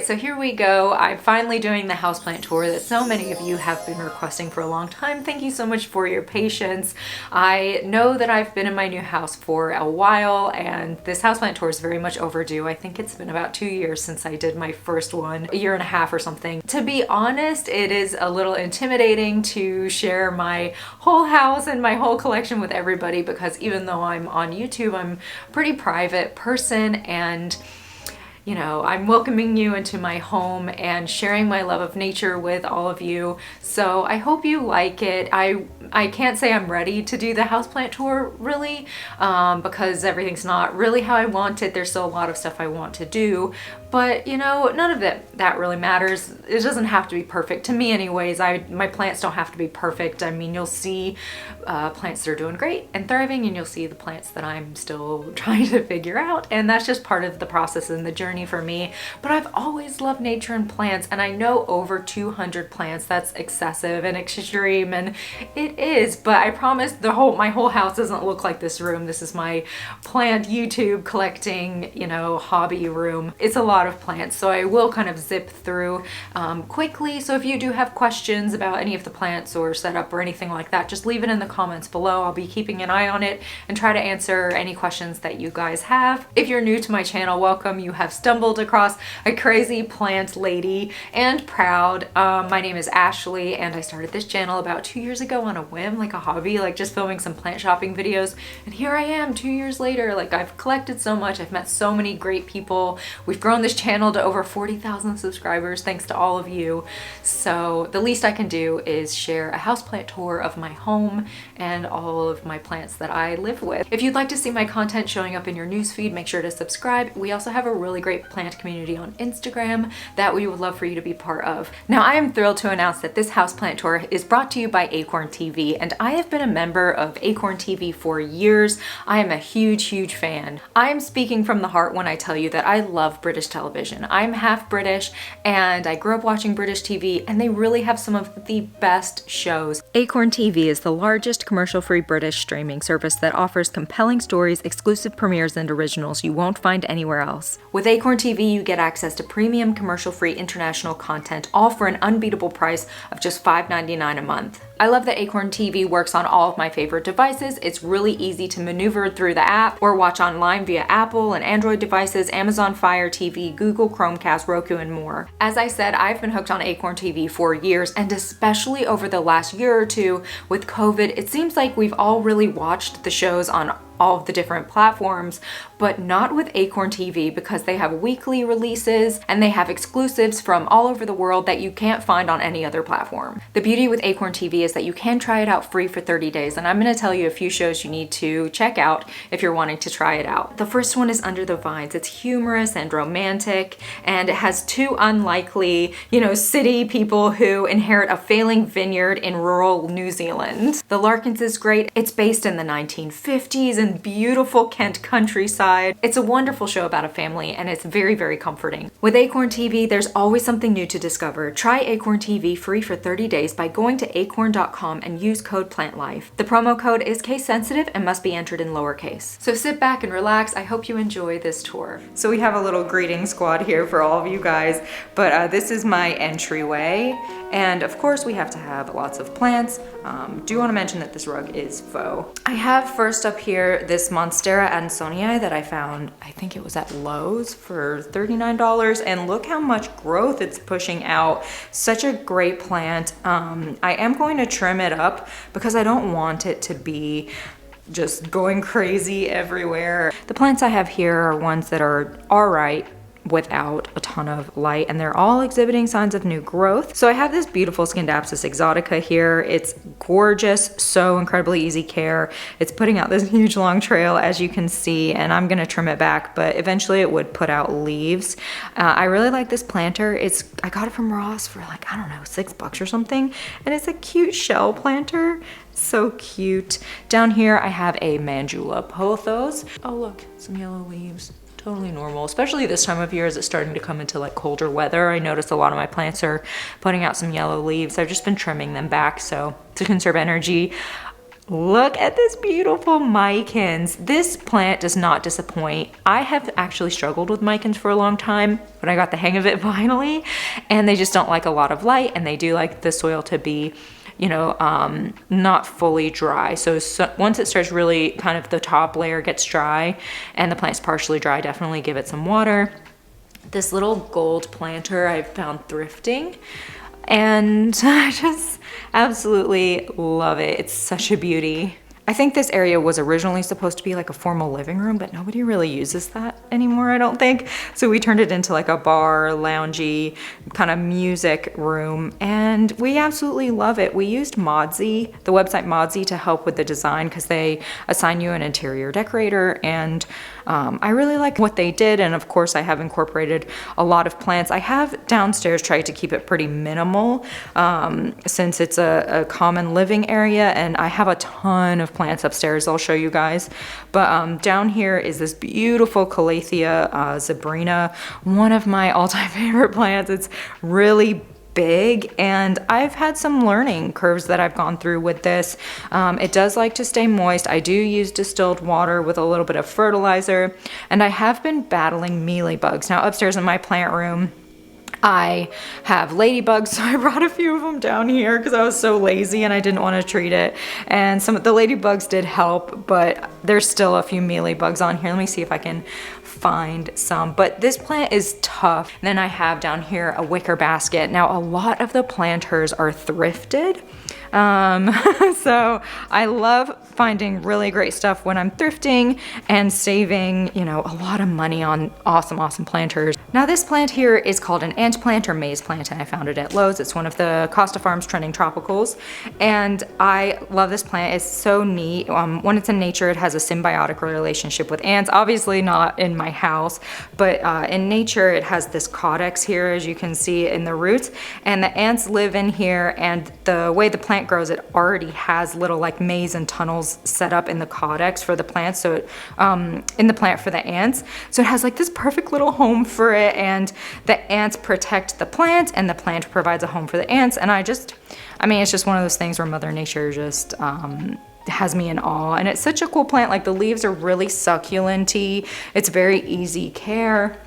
right, so here we go. I'm finally doing the houseplant tour that so many of you have been requesting for a long time. Thank you so much for your patience. I know that I've been in my new house for a while and this houseplant tour is very much overdue. I think it's been about 2 years since I did my first one, a year and a half or something. To be honest, it is a little intimidating to share my whole house and my whole collection with everybody because even though I'm on YouTube, I'm a pretty private person and you know, I'm welcoming you into my home and sharing my love of nature with all of you. So I hope you like it. I can't say I'm ready to do the houseplant tour really because everything's not really how I want it. There's still a lot of stuff I want to do, but you know, none of that really matters. It doesn't have to be perfect to me anyways. My plants don't have to be perfect. I mean, you'll see plants that are doing great and thriving and you'll see the plants that I'm still trying to figure out, and that's just part of the process and the journey for me. But I've always loved nature and plants, and I know over 200 plants, that's excessive and extreme, and it is, but I promise my whole house doesn't look like this room. This is my plant YouTube collecting, you know, hobby room. It's a lot of plants, so I will kind of zip through quickly. So if you do have questions about any of the plants or setup or anything like that, just leave it in the comments below. I'll be keeping an eye on it and try to answer any questions that you guys have. If you're new to my channel, welcome. You have stumbled across a crazy plant lady and proud. My name is Ashley and I started this channel about 2 years ago on a whim, like a hobby, like just filming some plant shopping videos, and here I am 2 years later. Like, I've collected so much, I've met so many great people. We've grown this channel to over 40,000 subscribers thanks to all of you. So the least I can do is share a houseplant tour of my home and all of my plants that I live with. If you'd like to see my content showing up in your newsfeed, make sure to subscribe. We also have a really great plant community on Instagram that we would love for you to be part of. Now, I am thrilled to announce that this houseplant tour is brought to you by Acorn TV, and I have been a member of Acorn TV for years. I am a huge fan. I am speaking from the heart when I tell you that I love British television. I'm half British and I grew up watching British TV, and they really have some of the best shows. Acorn TV is the largest commercial-free British streaming service that offers compelling stories, exclusive premieres, and originals you won't find anywhere else. With Acorn TV, you get access to premium commercial-free international content, all for an unbeatable price of just $5.99 a month. I love that Acorn TV works on all of my favorite devices. It's really easy to maneuver through the app or watch online via Apple and Android devices, Amazon Fire TV, Google Chromecast, Roku, and more. As I said, I've been hooked on Acorn TV for years, and especially over the last year or two with COVID, it seems like we've all really watched the shows on all of the different platforms, but not with Acorn TV because they have weekly releases and they have exclusives from all over the world that you can't find on any other platform. The beauty with Acorn TV is that you can try it out free for 30 days, and I'm going to tell you a few shows you need to check out if you're wanting to try it out. The first one is Under the Vines. It's humorous and romantic, and it has two unlikely, you know, city people who inherit a failing vineyard in rural New Zealand. The Larkins is great. It's based in the 1950s and beautiful Kent countryside. It's a wonderful show about a family, and it's very comforting. With Acorn TV, there's always something new to discover. Try Acorn TV free for 30 days by going to acorn.com and use code PLANTLIFE. The promo code is case sensitive and must be entered in lowercase. So sit back and relax. I hope you enjoy this tour. So we have a little greeting squad here for all of you guys, but this is my entryway, and of course we have to have lots of plants. Do want to mention that this rug is faux. I have first up here this Monstera Ansonii that I found, I think it was at Lowe's for $39, and look how much growth it's pushing out. Such a great plant. I am going to trim it up because I don't want it to be just going crazy everywhere. The plants I have here are ones that are alright without a ton of light, and they're all exhibiting signs of new growth. So I have this beautiful Scindapsus exotica here. It's gorgeous, so incredibly easy care. It's putting out this huge long trail, as you can see, and I'm gonna trim it back, but eventually it would put out leaves. I really like this planter. I got it from Ross for like, I don't know, $6 or something, and it's a cute shell planter. So cute. Down here I have a Mandula pothos. Oh look, some yellow leaves. Totally normal, especially this time of year as it's starting to come into like colder weather. I noticed a lot of my plants are putting out some yellow leaves. I've just been trimming them back so to conserve energy. Look at this beautiful micans. This plant does not disappoint. I have actually struggled with micans for a long time, but I got the hang of it finally. And they just don't like a lot of light, and they do like the soil to be, you know, not fully dry. So once it starts really kind of the top layer gets dry and the plant's partially dry, definitely give it some water. This little gold planter I found thrifting, and I just absolutely love it. It's such a beauty. I think this area was originally supposed to be like a formal living room, but nobody really uses that anymore, I don't think. So we turned it into like a bar, loungy, kind of music room, and we absolutely love it. We used Modsy, the website Modsy, to help with the design because they assign you an interior decorator, and I really like what they did. And of course I have incorporated a lot of plants. I have downstairs tried to keep it pretty minimal since it's a common living area, and I have a ton of plants upstairs I'll show you guys. But down here is this beautiful Calathea zebrina, one of my all-time favorite plants. It's really big, and I've had some learning curves that I've gone through with this. It does like to stay moist. I do use distilled water with a little bit of fertilizer, and I have been battling mealybugs. Now upstairs in my plant room, I have ladybugs, so I brought a few of them down here because I was so lazy and I didn't want to treat it. And some of the ladybugs did help, but there's still a few mealybugs on here. Let me see if I can find some, but this plant is tough. Then I have down here a wicker basket. Now a lot of the planters are thrifted. So I love finding really great stuff when I'm thrifting and saving, you know, a lot of money on awesome planters. Now this plant here is called an ant plant or maze plant, and I found it at Lowe's. It's one of the Costa Farms trending tropicals, and I love this plant. It's so neat. When it's in nature, it has a symbiotic relationship with ants. Obviously not in my house, but in nature it has this caudex here, as you can see in the roots, and the ants live in here, and the way the plant grows, it already has little like maze and tunnels set up in the caudex for the plants, so it, in the plant for the ants. So it has like this perfect little home for it, and the ants protect the plant, and the plant provides a home for the ants. And I mean, it's just one of those things where Mother Nature just has me in awe. And it's such a cool plant. Like the leaves are really succulent-y. It's very easy care,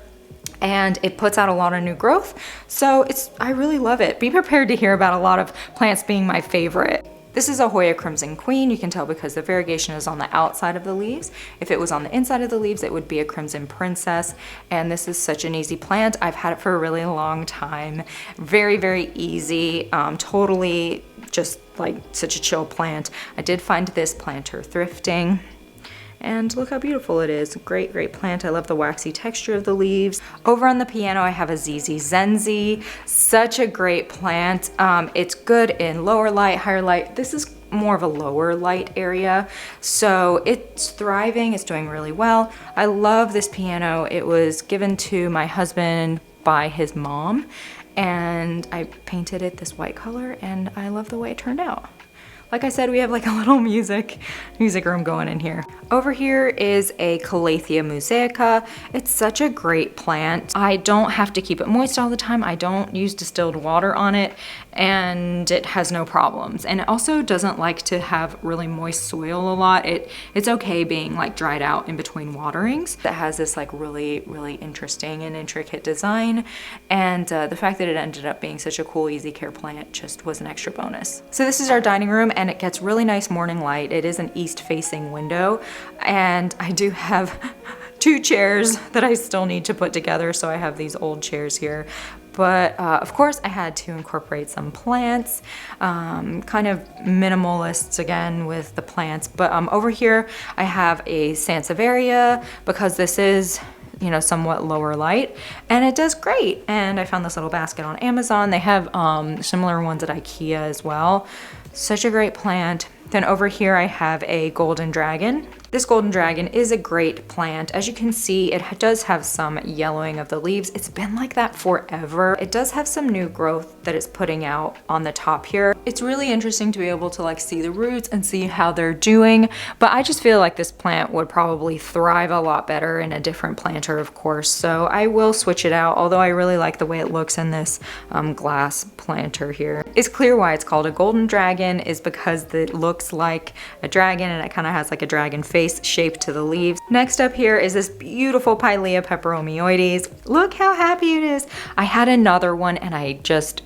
and it puts out a lot of new growth. So I really love it. Be prepared to hear about a lot of plants being my favorite. This is a Hoya Crimson Queen. You can tell because the variegation is on the outside of the leaves. If it was on the inside of the leaves, it would be a Crimson Princess. And this is such an easy plant. I've had it for a really long time. Very, very easy. Totally just like such a chill plant. I did find this planter thrifting. And look how beautiful it is. Great, great plant. I love the waxy texture of the leaves. Over on the piano, I have a ZZ Zenzi. Such a great plant. It's good in lower light, higher light. This is more of a lower light area, so it's thriving. It's doing really well. I love this piano. It was given to my husband by his mom, and I painted it this white color, and I love the way it turned out. Like I said, we have like a little music room going in here. Over here is a Calathea mosaica. It's such a great plant. I don't have to keep it moist all the time. I don't use distilled water on it, and it has no problems. And it also doesn't like to have really moist soil a lot. It's okay being like dried out in between waterings. It has this like really, really interesting and intricate design. And the fact that it ended up being such a cool, easy care plant just was an extra bonus. So this is our dining room, and it gets really nice morning light. It is an east-facing window, and I do have 2 chairs that I still need to put together, so I have these old chairs here. But of course I had to incorporate some plants, kind of minimalists again with the plants. But over here I have a Sansevieria because this is, you know, somewhat lower light, and it does great. And I found this little basket on Amazon. They have similar ones at IKEA as well. Such a great plant. Then over here I have a golden dragon. This golden dragon is a great plant. As you can see, it does have some yellowing of the leaves. It's been like that forever. It does have some new growth that it's putting out on the top here. It's really interesting to be able to like see the roots and see how they're doing, but I just feel like this plant would probably thrive a lot better in a different planter, of course. So I will switch it out, although I really like the way it looks in this glass planter here. It's clear why it's called a golden dragon is because it looks like a dragon and it kind of has like a dragon face shape to the leaves. Next up here is this beautiful Pilea peperomioides. Look how happy it is. I had another one and I just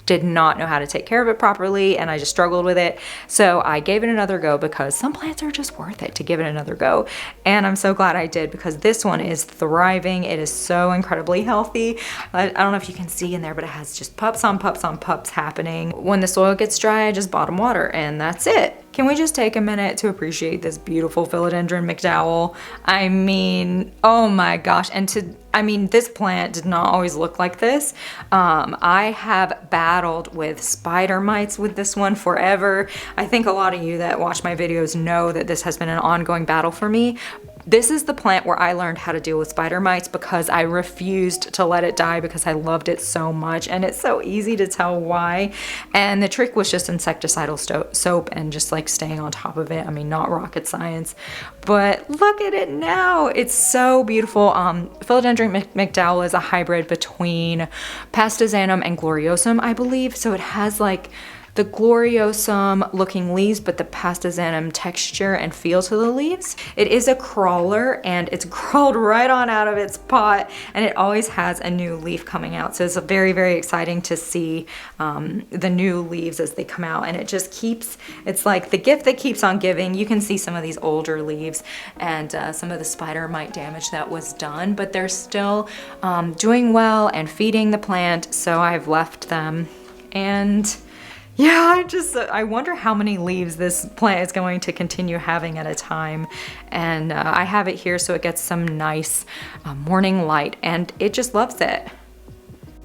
did not know how to take care of it properly and I just struggled with it. So I gave it another go because some plants are just worth it to give it another go. And I'm so glad I did because this one is thriving. It is so incredibly healthy. I don't know if you can see in there, but it has just pups on pups on pups happening. When the soil gets dry, I just bottom water and that's it. Can we just take a minute to appreciate this beautiful philodendron McDowell? I mean, oh my gosh. And this plant did not always look like this. I have battled with spider mites with this one forever. I think a lot of you that watch my videos know that this has been an ongoing battle for me. This is the plant where I learned how to deal with spider mites because I refused to let it die because I loved it so much and it's so easy to tell why. And the trick was just insecticidal soap and just like staying on top of it. I mean, not rocket science, but look at it now. It's so beautiful. Philodendron McDowell is a hybrid between Pastizanum and Gloriosum, I believe. So it has like the Gloriosum looking leaves, but the Pastizanum texture and feel to the leaves. It is a crawler and it's crawled right on out of its pot and it always has a new leaf coming out. So it's very, very exciting to see the new leaves as they come out, and it just keeps, it's like the gift that keeps on giving. You can see some of these older leaves and some of the spider mite damage that was done, but they're still doing well and feeding the plant. So I've left them and yeah, I wonder how many leaves this plant is going to continue having at a time. And I have it here so it gets some nice morning light and it just loves it.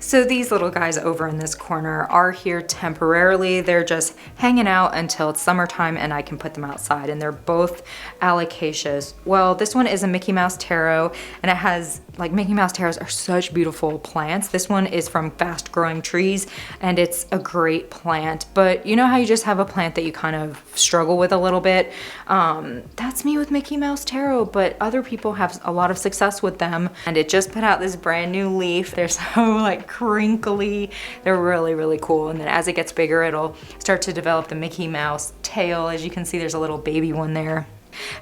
So these little guys over in this corner are here temporarily. They're just hanging out until it's summertime and I can put them outside, and they're both alocasias. Well, this one is a Mickey Mouse taro and it has, like, Mickey Mouse taros are such beautiful plants. This one is from Fast Growing Trees and it's a great plant, but you know how you just have a plant that you kind of struggle with a little bit? That's me with Mickey Mouse taro, but other people have a lot of success with them, and it just put out this brand new leaf. They're so like crinkly. They're really, really cool. And then as it gets bigger, it'll start to develop the Mickey Mouse tail. As you can see, there's a little baby one there.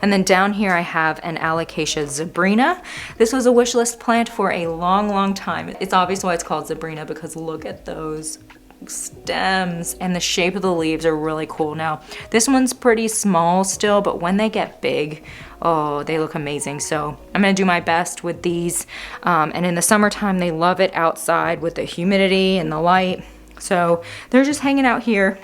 And then down here I have an Alocasia zebrina. This was a wish list plant for a long, long time. It's obvious why it's called zebrina because look at those stems and the shape of the leaves are really cool. Now this one's pretty small still, but when they get big, oh, they look amazing. So I'm gonna do my best with these. And in the summertime, they love it outside with the humidity and the light. So they're just hanging out here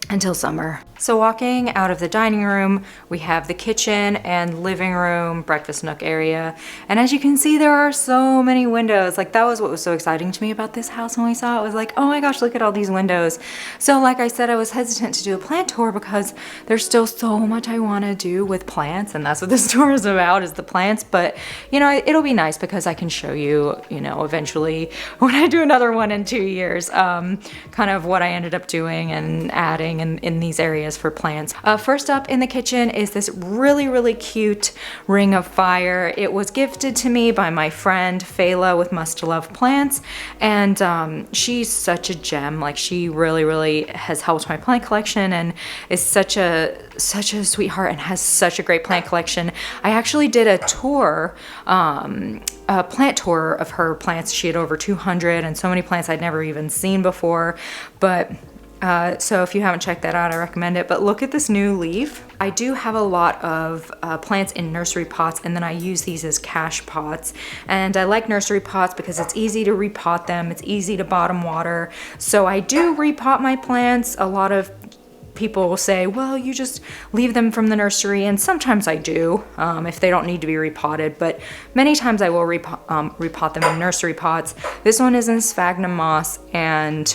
until summer. So walking out of the dining room, we have the kitchen and living room, breakfast nook area. And as you can see, there are so many windows. Like, that was what was so exciting to me about this house when we saw it. It was like, oh my gosh, look at all these windows. So like I said, I was hesitant to do a plant tour because there's still so much I want to do with plants, and that's what this tour is about, is the plants. But you know, it'll be nice because I can show you, you know, eventually when I do another one in 2 years, kind of what I ended up doing and adding in these areas for plants. First up in the kitchen is this really, really cute ring of fire. It was gifted to me by my friend Fela with Must Love Plants, and she's such a gem. Like, she really, really has helped my plant collection and is such a sweetheart and has such a great plant collection. I actually did a tour, a plant tour of her plants. She had over 200 and so many plants I'd never even seen before, but so if you haven't checked that out, I recommend it. But look at this new leaf. I do have a lot of plants in nursery pots, and then I use these as cache pots. And I like nursery pots because it's easy to repot them. It's easy to bottom water. So I do repot my plants. A lot of people will say, well, you just leave them from the nursery, and sometimes I do if they don't need to be repotted, but many times I will repot them in nursery pots. This one is in sphagnum moss, and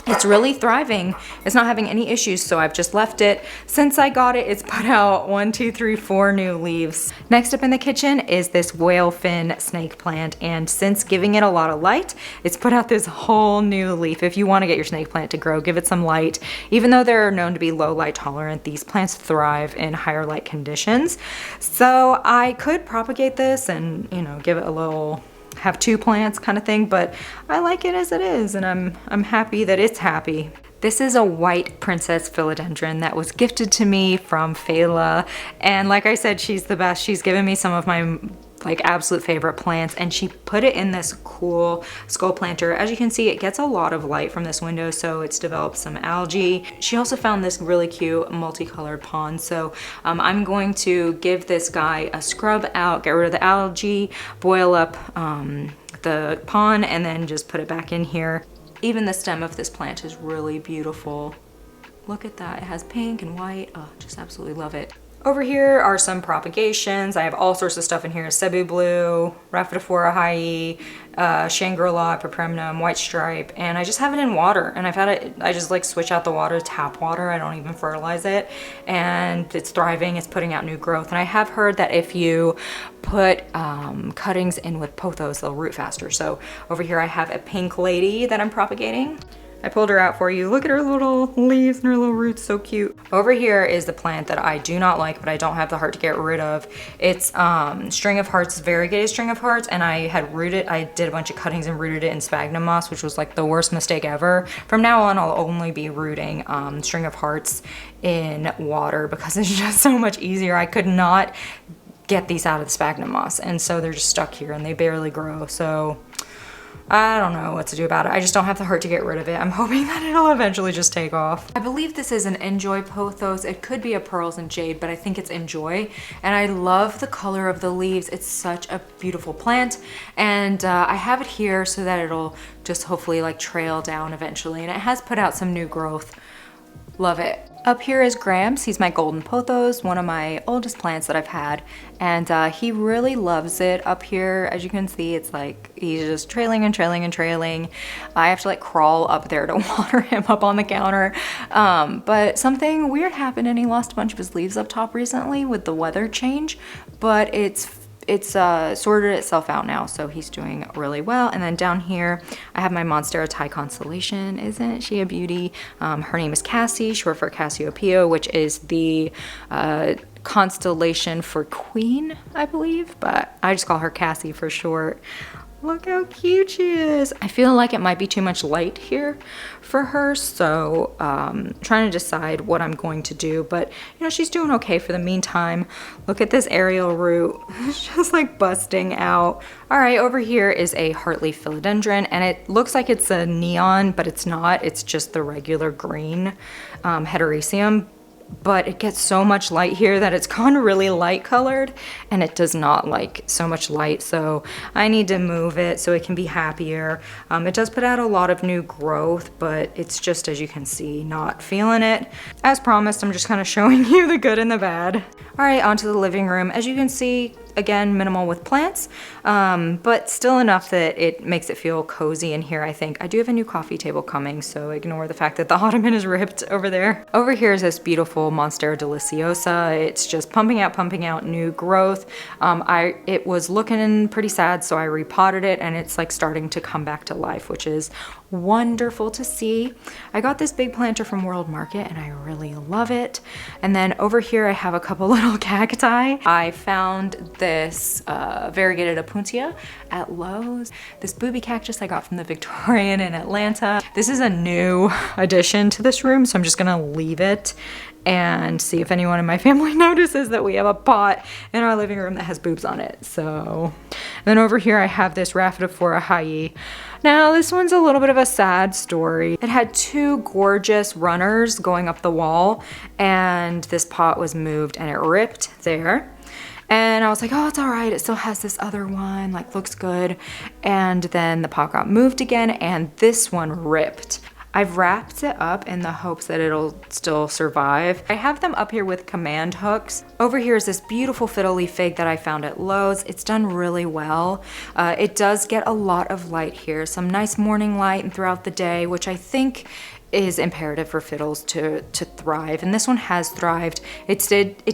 It's really thriving. It's not having any issues, so I've just left it. Since I got it, it's put out 4 new leaves. Next up in the kitchen is this whale fin snake plant, and since giving it a lot of light, it's put out this whole new leaf. If you want to get your snake plant to grow, give it some light. Even though they're known to be low light tolerant, these plants thrive in higher light conditions. So I could propagate this and, you know, give it a little, have 2 plants kind of thing, but I like it as it is, and I'm happy that it's happy. This is a white princess philodendron that was gifted to me from Fela, and like I said, she's the best. She's given me some of my like absolute favorite plants, and she put it in this cool skull planter. As you can see, it gets a lot of light from this window, so it's developed some algae. She also found this really cute multicolored pond, so I'm going to give this guy a scrub out, get rid of the algae, boil up the pond, and then just put it back in here. Even the stem of this plant is really beautiful. Look at that, it has pink and white. Oh, just absolutely love it. Over here are some propagations. I have all sorts of stuff in here. Cebu blue, Rhaphidophora hyee, Shangri-La, Peperminum, white stripe, and I just have it in water. And I've had it, I just like switch out the water, tap water. I don't even fertilize it. And it's thriving, it's putting out new growth. And I have heard that if you put cuttings in with pothos, they'll root faster. So over here I have a pink lady that I'm propagating. I pulled her out for you. Look at her little leaves and her little roots, so cute. Over here is the plant that I do not like, but I don't have the heart to get rid of. It's String of Hearts, variegated String of Hearts, and I did a bunch of cuttings and rooted it in sphagnum moss, which was like the worst mistake ever. From now on, I'll only be rooting String of Hearts in water because it's just so much easier. I could not get these out of the sphagnum moss, and so they're just stuck here and they barely grow, so I don't know what to do about it. I just don't have the heart to get rid of it. I'm hoping that it'll eventually just take off. I believe this is an Enjoy pothos. It could be a Pearls and Jade, but I think it's Enjoy. And I love the color of the leaves. It's such a beautiful plant. And I have it here so that it'll just hopefully like trail down eventually. And it has put out some new growth. Love it. Up here is Gramps. He's my golden pothos, one of my oldest plants that I've had, and he really loves it. Up here, as you can see, it's like he's just trailing and trailing and trailing. I have to like crawl up there to water him up on the counter, but something weird happened and he lost a bunch of his leaves up top recently with the weather change, but it's sorted itself out now, so he's doing really well. And then down here, I have my Monstera Thai Constellation. Isn't she a beauty? Her name is Cassie, short for Cassiopeia, which is the constellation for Queen, I believe, but I just call her Cassie for short. Look how cute she is. I feel like it might be too much light here for her, so trying to decide what I'm going to do, but you know, she's doing okay for the meantime. Look at this aerial root. It's just like busting out. All right, over here is a heartleaf philodendron, and it looks like it's a neon, but it's not. It's just the regular green heteroecium. But it gets so much light here that it's gone really light colored, and it does not like so much light, so I need to move it so it can be happier. It does put out a lot of new growth, but it's just, as you can see, not feeling it. As promised, I'm just kind of showing you the good and the bad. All right, onto the living room. As you can see, again, minimal with plants, but still enough that it makes it feel cozy in here, I think. I do have a new coffee table coming, so ignore the fact that the ottoman is ripped over there. Over here is this beautiful Monstera deliciosa. It's just pumping out new growth. It was looking pretty sad, so I repotted it, and it's like starting to come back to life, which is wonderful to see. I got this big planter from World Market, and I really love it. And then over here, I have a couple little cacti. I found this variegated opuntia at Lowe's. This booby cactus I got from the Victorian in Atlanta. This is a new addition to this room, so I'm just gonna leave it and see if anyone in my family notices that we have a pot in our living room that has boobs on it. So, and then over here I have this Rhaphidophora hyee. Now this one's a little bit of a sad story. It had 2 gorgeous runners going up the wall, and this pot was moved and it ripped there. And I was like, oh, it's all right. It still has this other one, like looks good. And then the pot got moved again, and this one ripped. I've wrapped it up in the hopes that it'll still survive. I have them up here with command hooks. Over here is this beautiful fiddle leaf fig that I found at Lowe's. It's done really well. It does get a lot of light here, some nice morning light and throughout the day, which I think is imperative for fiddles to thrive, and this one has thrived. It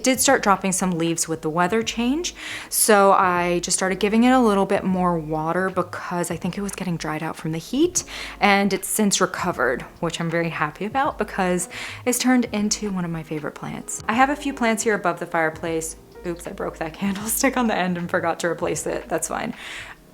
did start dropping some leaves with the weather change, so I just started giving it a little bit more water because I think it was getting dried out from the heat, and it's since recovered, which I'm very happy about because it's turned into one of my favorite plants. I have a few plants here above the fireplace. Oops, I broke that candlestick on the end and forgot to replace it. That's fine.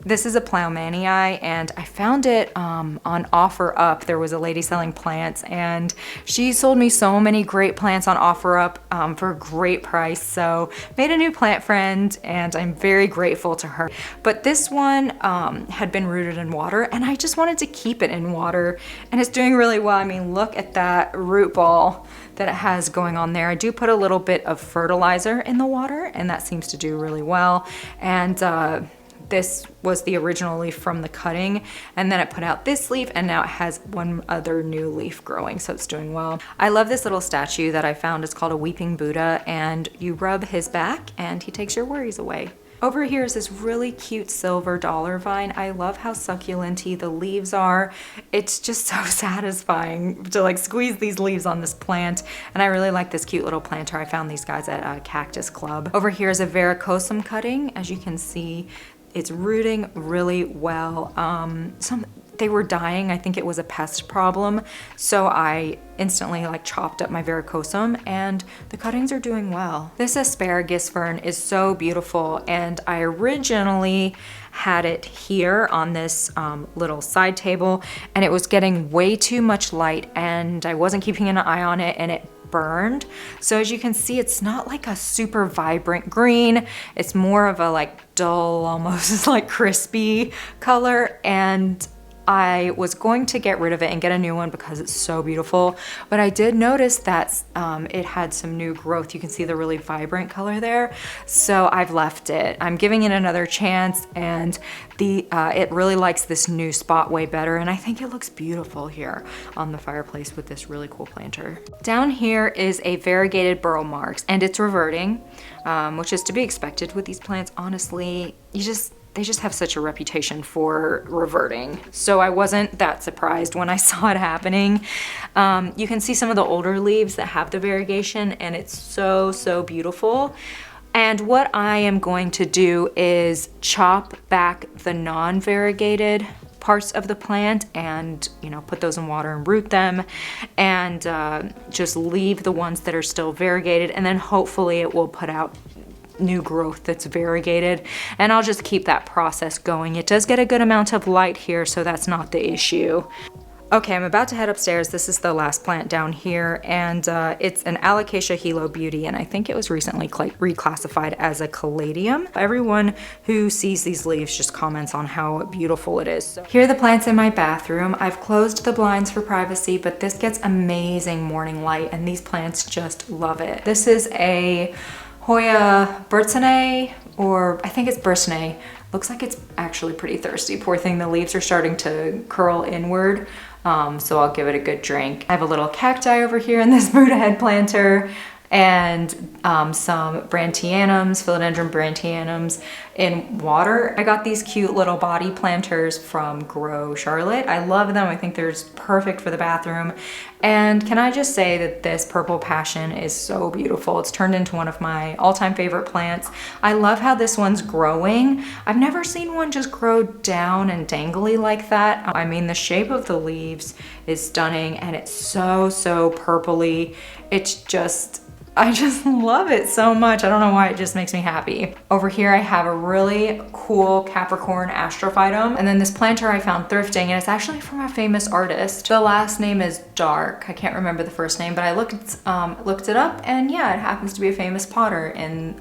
This is a Ploumanii, and I found it on OfferUp. There was a lady selling plants, and she sold me so many great plants on OfferUp for a great price. So made a new plant friend, and I'm very grateful to her. But this one had been rooted in water, and I just wanted to keep it in water, and it's doing really well. I mean, look at that root ball that it has going on there. I do put a little bit of fertilizer in the water, and that seems to do really well. And this was the original leaf from the cutting, and then it put out this leaf, and now it has one other new leaf growing, so it's doing well. I love this little statue that I found. It's called a Weeping Buddha, and you rub his back and he takes your worries away. Over here is this really cute silver dollar vine. I love how succulent-y the leaves are. It's just so satisfying to like squeeze these leaves on this plant. And I really like this cute little planter. I found these guys at Cactus Club. Over here is a varicosum cutting. As you can see, it's rooting really well. They were dying. I think it was a pest problem. So I instantly like chopped up my varicosum, and the cuttings are doing well. This asparagus fern is so beautiful, and I originally had it here on this little side table, and it was getting way too much light, and I wasn't keeping an eye on it, and it burned. So as you can see, it's not like a super vibrant green. It's more of a like dull, almost like crispy color, and I was going to get rid of it and get a new one because it's so beautiful, but I did notice that it had some new growth. You can see the really vibrant color there, so I've left it. I'm giving it another chance, and it really likes this new spot way better, and I think it looks beautiful here on the fireplace with this really cool planter. Down here is a variegated burl marks, and it's reverting, which is to be expected with these plants. Honestly, they just have such a reputation for reverting. So I wasn't that surprised when I saw it happening. You can see some of the older leaves that have the variegation, and it's so, so beautiful. And what I am going to do is chop back the non-variegated parts of the plant and, you know, put those in water and root them, and just leave the ones that are still variegated, and then hopefully it will put out new growth that's variegated, and I'll just keep that process going. It does get a good amount of light here, so that's not the issue. Okay, I'm about to head upstairs. This is the last plant down here, and it's an Alocasia Hilo Beauty, and I think it was recently reclassified as a caladium. Everyone who sees these leaves just comments on how beautiful it is. So here are the plants in my bathroom. I've closed the blinds for privacy, but this gets amazing morning light, and these plants just love it. This is a Hoya Burtsenae, or I think it's Burtsenae. Looks like it's actually pretty thirsty. Poor thing, the leaves are starting to curl inward, so I'll give it a good drink. I have a little cacti over here in this Buddha head planter, and some Brantianums, Philodendron Brantianums in water. I got these cute little body planters from Grow Charlotte. I love them. I think they're perfect for the bathroom. And can I just say that this purple passion is so beautiful. It's turned into one of my all-time favorite plants. I love how this one's growing. I've never seen one just grow down and dangly like that. I mean, the shape of the leaves is stunning, and it's so, so purpley. I just love it so much. I don't know why, it just makes me happy. Over here I have a really cool Capricorn Astrophytum, and then this planter I found thrifting, and it's actually from a famous artist. The last name is Dark. I can't remember the first name, but I looked it up, and yeah, it happens to be a famous potter in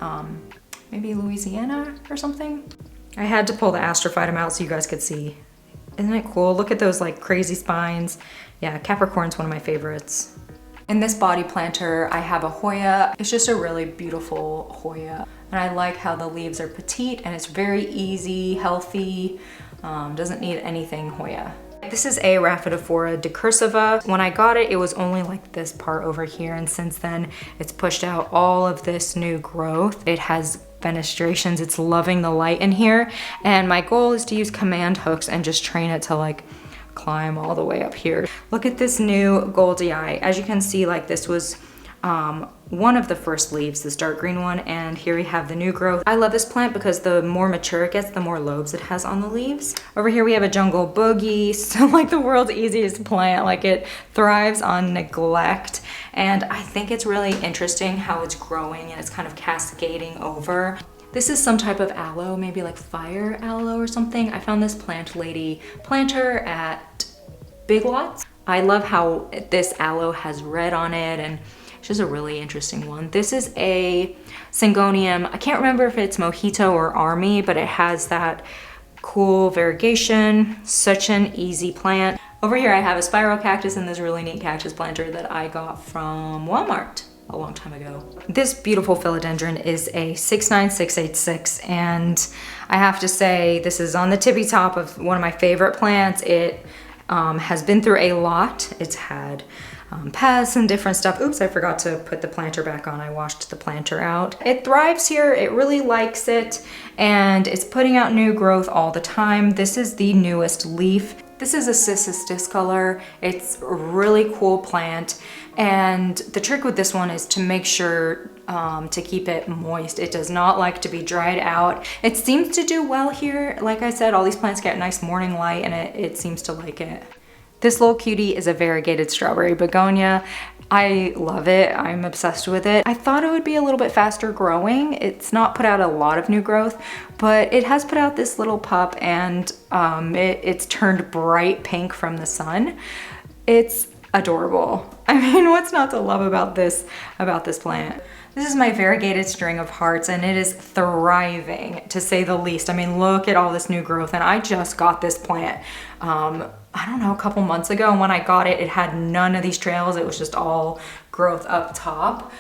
maybe Louisiana or something. I had to pull the Astrophytum out so you guys could see. Isn't it cool? Look at those like crazy spines. Yeah, Capricorn's one of my favorites. In this body planter, I have a Hoya. It's just a really beautiful Hoya. And I like how the leaves are petite, and it's very easy, healthy, doesn't need anything Hoya. This is a Rhaphidophora decursiva. When I got it, it was only like this part over here, and since then it's pushed out all of this new growth. It has fenestrations, it's loving the light in here, and my goal is to use command hooks and just train it to like climb all the way up here. Look at this new Goldie Eye. As you can see, like this was one of the first leaves, this dark green one, and here we have the new growth. I love this plant because the more mature it gets, the more lobes it has on the leaves. Over here we have a jungle boogie, so like the world's easiest plant. Like it thrives on neglect, and I think it's really interesting how it's growing and it's kind of cascading over. This is some type of aloe, maybe like fire aloe or something. I found this Plant Lady planter at Big Lots. I love how this aloe has red on it, and it's just a really interesting one. This is a Syngonium. I can't remember if it's Mojito or Army, but it has that cool variegation. Such an easy plant. Over here I have a spiral cactus and this really neat cactus planter that I got from Walmart a long time ago. This beautiful philodendron is a 69686, and I have to say this is on the tippy top of one of my favorite plants. It has been through a lot. It's had pests and different stuff. Oops, I forgot to put the planter back on. I washed the planter out. It thrives here. It really likes it, and it's putting out new growth all the time. This is the newest leaf. This is a Cissus discolor. It's a really cool plant, and the trick with this one is to make sure to keep it moist. It does not like to be dried out. It seems to do well here. Like I said, all these plants get nice morning light, and it seems to like it. This little cutie is a variegated strawberry begonia. I love it. I'm obsessed with it. I thought it would be a little bit faster growing. It's not put out a lot of new growth, but it has put out this little pup, and it's turned bright pink from the sun. It's adorable. I mean, what's not to love about this plant? This is my variegated string of hearts, and it is thriving, to say the least. I mean, look at all this new growth, and I just got this plant, I don't know, a couple months ago, and when I got it, it had none of these trails. It was just all growth up top.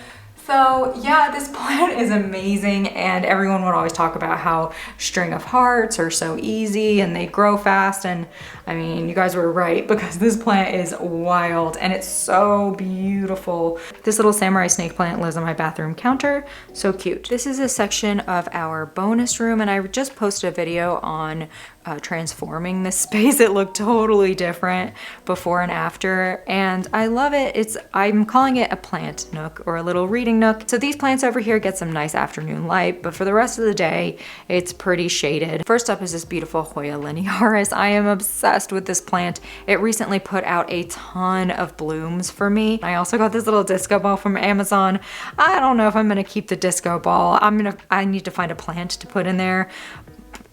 So yeah, this plant is amazing, and everyone would always talk about how string of hearts are so easy and they grow fast, and I mean, you guys were right, because this plant is wild and it's so beautiful. This little samurai snake plant lives on my bathroom counter. So cute. This is a section of our bonus room, and I just posted a video on transforming this space. It looked totally different before and after, and I love it. I'm calling it a plant nook, or a little reading nook. So these plants over here get some nice afternoon light, but for the rest of the day, it's pretty shaded. First up is this beautiful Hoya linearis. I am obsessed with this plant. It recently put out a ton of blooms for me. I also got this little disco ball from Amazon. I don't know if I'm gonna keep the disco ball. I need to find a plant to put in there.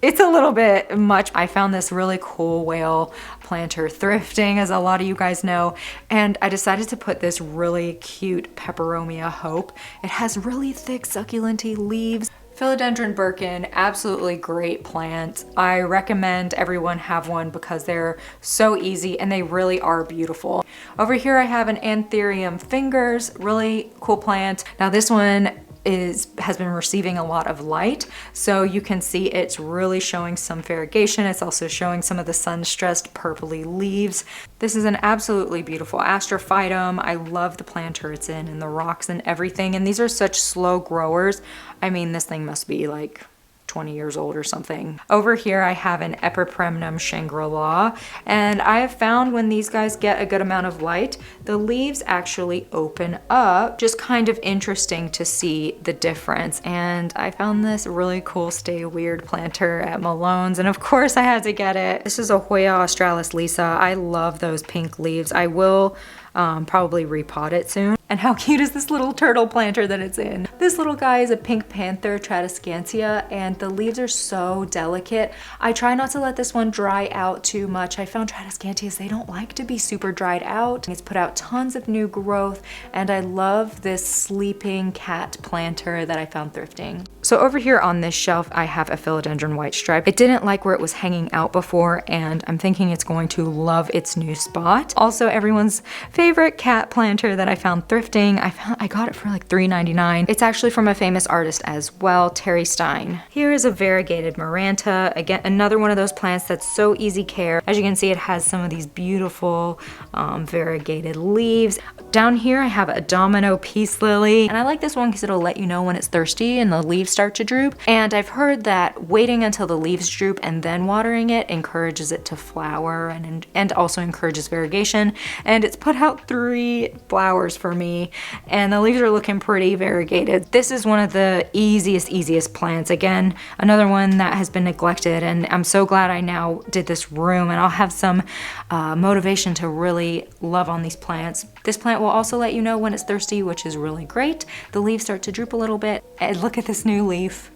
It's a little bit much. I found this really cool whale planter thrifting, as a lot of you guys know, and I decided to put this really cute Peperomia Hope. It has really thick succulenty leaves. Philodendron Birkin, absolutely great plant. I recommend everyone have one because they're so easy and they really are beautiful. Over here I have an Anthurium Fingers, really cool plant. Now this one has been receiving a lot of light, so you can see it's really showing some variegation. It's also showing some of the sun-stressed purpley leaves. This is an absolutely beautiful Astrophytum. I love the planter it's in and the rocks and everything, and these are such slow growers. I mean, this thing must be like 20 years old or something. Over here I have an Epipremnum Shangri-La, and I have found when these guys get a good amount of light, the leaves actually open up. Just kind of interesting to see the difference. And I found this really cool Stay Weird planter at Malone's, and of course I had to get it. This is a Hoya australis Lisa. I love those pink leaves. I will probably repot it soon. And how cute is this little turtle planter that it's in? This little guy is a Pink Panther Tradescantia, and the leaves are so delicate. I try not to let this one dry out too much. I found Tradescantias, they don't like to be super dried out. It's put out tons of new growth, and I love this sleeping cat planter that I found thrifting. So over here on this shelf, I have a Philodendron White Stripe. It didn't like where it was hanging out before, and I'm thinking it's going to love its new spot. Also, everyone's favorite favorite cat planter that I found thrifting. I got it for like $3.99. It's actually from a famous artist as well, Terry Stein. Here is a variegated Maranta. Again, another one of those plants that's so easy care. As you can see, it has some of these beautiful variegated leaves. Down here I have a domino peace lily, and I like this one because it'll let you know when it's thirsty and the leaves start to droop. And I've heard that waiting until the leaves droop and then watering it encourages it to flower and also encourages variegation. And it's put out 3 flowers for me, and the leaves are looking pretty variegated. This is one of the easiest plants. Again, another one that has been neglected, and I'm so glad I now did this room, and I'll have some motivation to really love on these plants. This plant will also let you know when it's thirsty, which is really great. The leaves start to droop a little bit, and look at this new leaf.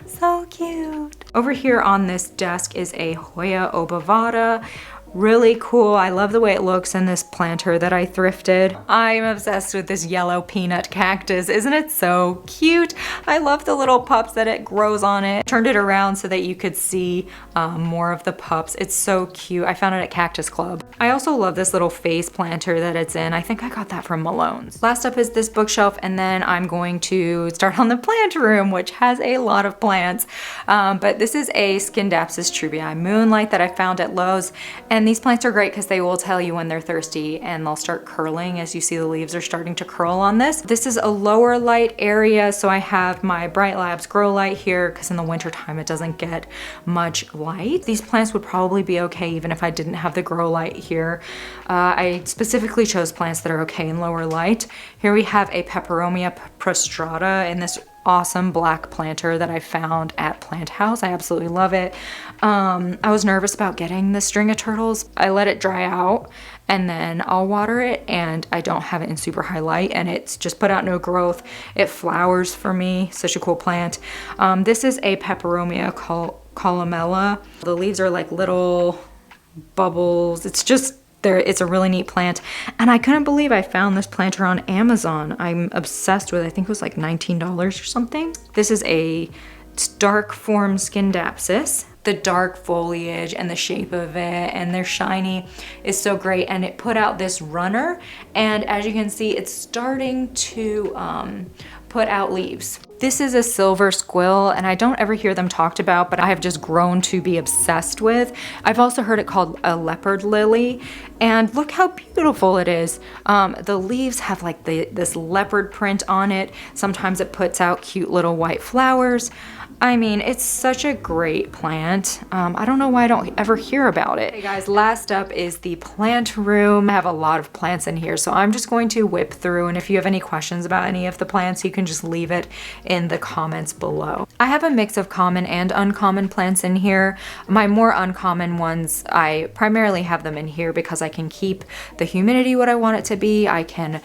So cute. Over here on this desk is a Hoya obovata. Really cool. I love the way it looks in this planter that I thrifted. I'm obsessed with this yellow peanut cactus. Isn't it so cute? I love the little pups that it grows on it. Turned it around so that you could see more of the pups. It's so cute. I found it at Cactus Club. I also love this little vase planter that it's in. I think I got that from Malone's. Last up is this bookshelf, and then I'm going to start on the plant room, which has a lot of plants. But this is a Scindapsus trubii moonlight that I found at Lowe's. And these plants are great because they will tell you when they're thirsty, and they'll start curling. As you see, the leaves are starting to curl on this. This is a lower light area, so I have my Bright Labs grow light here because in the winter time it doesn't get much light. These plants would probably be okay even if I didn't have the grow light here. I specifically chose plants that are okay in lower light. Here we have a Peperomia prostrata in this awesome black planter that I found at Plant House. I absolutely love it. I was nervous about getting the string of turtles. I let it dry out and then I'll water it, and I don't have it in super high light, and it's just put out no growth. It flowers for me. Such a cool plant. This is a Peperomia columella. The leaves are like little bubbles. It's a really neat plant, and I couldn't believe I found this planter on Amazon. I'm obsessed with it. I think it was like $19 or something. This is a dark form Scindapsus. The dark foliage and the shape of it and they're shiny is so great, and it put out this runner, and as you can see, it's starting to put out leaves. This is a silver squill, and I don't ever hear them talked about, but I have just grown to be obsessed with. I've also heard it called a leopard lily, and look how beautiful it is. The leaves have like this leopard print on it. Sometimes it puts out cute little white flowers. I mean, it's such a great plant. I don't know why I don't ever hear about it. Hey guys, last up is the plant room. I have a lot of plants in here, so I'm just going to whip through, and if you have any questions about any of the plants, you can just leave it in the comments below. I have a mix of common and uncommon plants in here. My more uncommon ones, I primarily have them in here because I can keep the humidity what I want it to be. I can,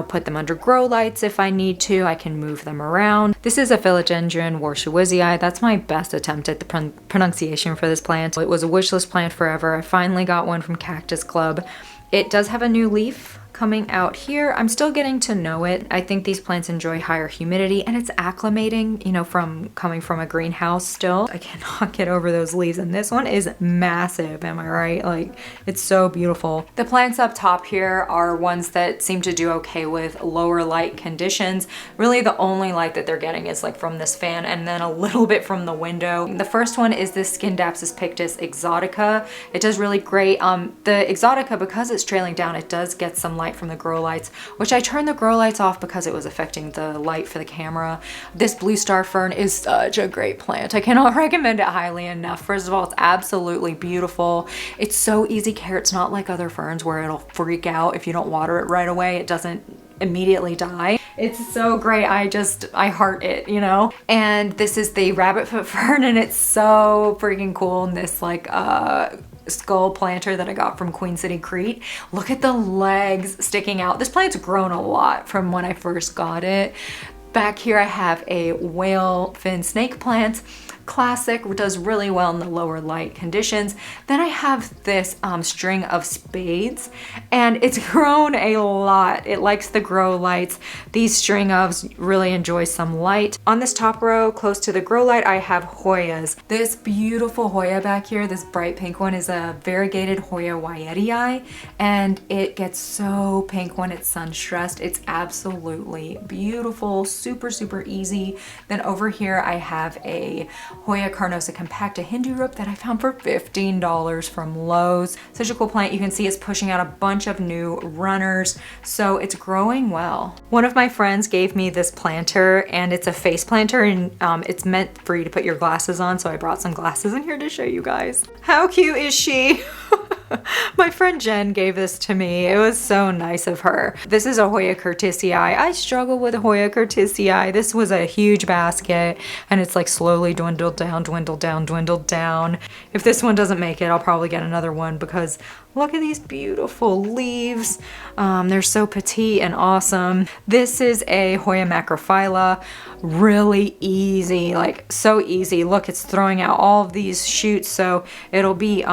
put them under grow lights if I need to. I can move them around. This is a Philodendron Warshawizii. That's my best attempt at the pronunciation for this plant. It was a wishlist plant forever. I finally got one from Cactus Club. It does have a new leaf coming out here. I'm still getting to know it. I think these plants enjoy higher humidity, and it's acclimating, from coming from a greenhouse still. I cannot get over those leaves, and this one is massive, am I right? Like, it's so beautiful. The plants up top here are ones that seem to do okay with lower light conditions. Really the only light that they're getting is like from this fan and then a little bit from the window. The first one is this Scindapsus pictus exotica. It does really great. The exotica, because it's trailing down, it does get some light from the grow lights, which I turned the grow lights off because it was affecting the light for the camera. This blue star fern is such a great plant. I cannot recommend it highly enough. First of all, it's absolutely beautiful. It's so easy care. It's not like other ferns where it'll freak out if you don't water it right away. It doesn't immediately die. It's so great. I heart it, And this is the rabbit foot fern, and it's so freaking cool. And this skull planter that I got from Queen City Crete. Look at the legs sticking out. This plant's grown a lot from when I first got it. Back here I have a whale fin snake plant. classic, does really well in the lower light conditions. Then I have this string of spades, and it's grown a lot. It likes the grow lights. These string ofs really enjoy some light. On this top row, close to the grow light, I have Hoyas. This beautiful Hoya back here, this bright pink one, is a variegated Hoya Wyetii, and it gets so pink when it's sun stressed. It's absolutely beautiful, super, super easy. Then over here, I have a Hoya Carnosa Compacta Hindu rope that I found for $15 from Lowe's. Such a cool plant. You can see it's pushing out a bunch of new runners, so it's growing well. One of my friends gave me this planter, and it's a face planter, and it's meant for you to put your glasses on, so I brought some glasses in here to show you guys. How cute is she? My friend Jen gave this to me. It was so nice of her. This is a Hoya curtisii. I struggle with Hoya curtisii. This was a huge basket, and it's like slowly dwindled down, dwindled down, dwindled down. If this one doesn't make it, I'll probably get another one, because look at these beautiful leaves. They're so petite and awesome. This is a Hoya macrophylla. Really easy, like so easy. Look, it's throwing out all of these shoots, so it'll be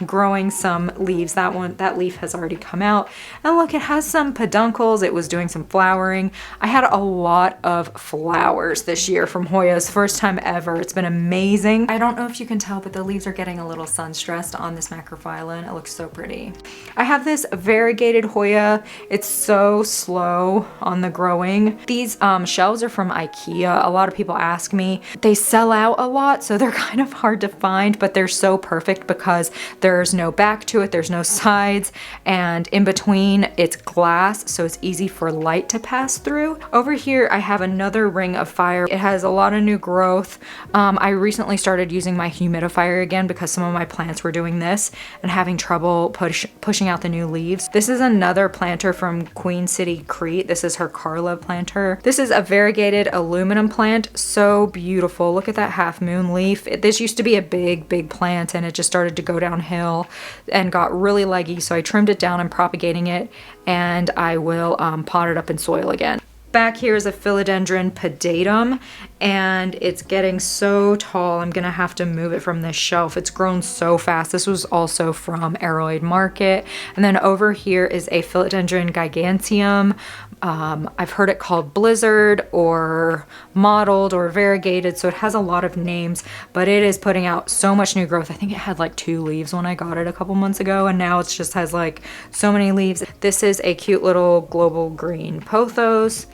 growing some leaves. That leaf has already come out. And look, it has some peduncles. It was doing some flowering. I had a lot of flowers this year from Hoya's, first time ever. It's been amazing. I don't know if you can tell, but the leaves are getting a little sun stressed on this macrophylla, and it looks so pretty. I have this variegated Hoya. It's so slow on the growing. These shelves are from IKEA. A lot of people ask me. They sell out a lot, so they're kind of hard to find, but they're so perfect because there's no back to it, there's no sides, and in between it's glass, so it's easy for light to pass through. Over here I have another ring of fire. It has a lot of new growth. I recently started using my humidifier again because some of my plants were doing this and having trouble pushing out the new leaves. This is another planter from Queen City, Crete. This is her Carla planter. This is a variegated aluminum plant. So beautiful. Look at that half moon leaf. This used to be a big plant, and it just started to go downhill and got really leggy, so I trimmed it down. I'm propagating it, and I will pot it up in soil again. Back here is a philodendron pedatum, and it's getting so tall. I'm gonna have to move it from this shelf. It's grown so fast. This was also from Aroid Market. And then over here is a philodendron giganteum. I've heard it called blizzard or mottled or variegated, so it has a lot of names, but it is putting out so much new growth. I think it had like 2 leaves when I got it a couple months ago, and now it just has like so many leaves. This is a cute little global green pothos.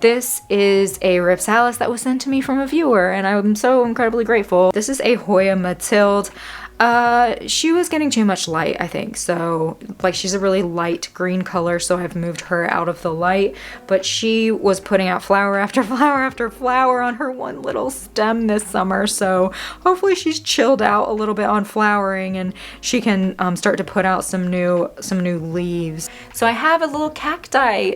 This is a Ripsalis that was sent to me from a viewer, and I'm so incredibly grateful. This is a Hoya Mathilde. She was getting too much light, I think. So like, she's a really light green color, so I've moved her out of the light, but she was putting out flower after flower after flower on her one little stem this summer. So hopefully she's chilled out a little bit on flowering, and she can start to put out some new leaves. So I have a little cacti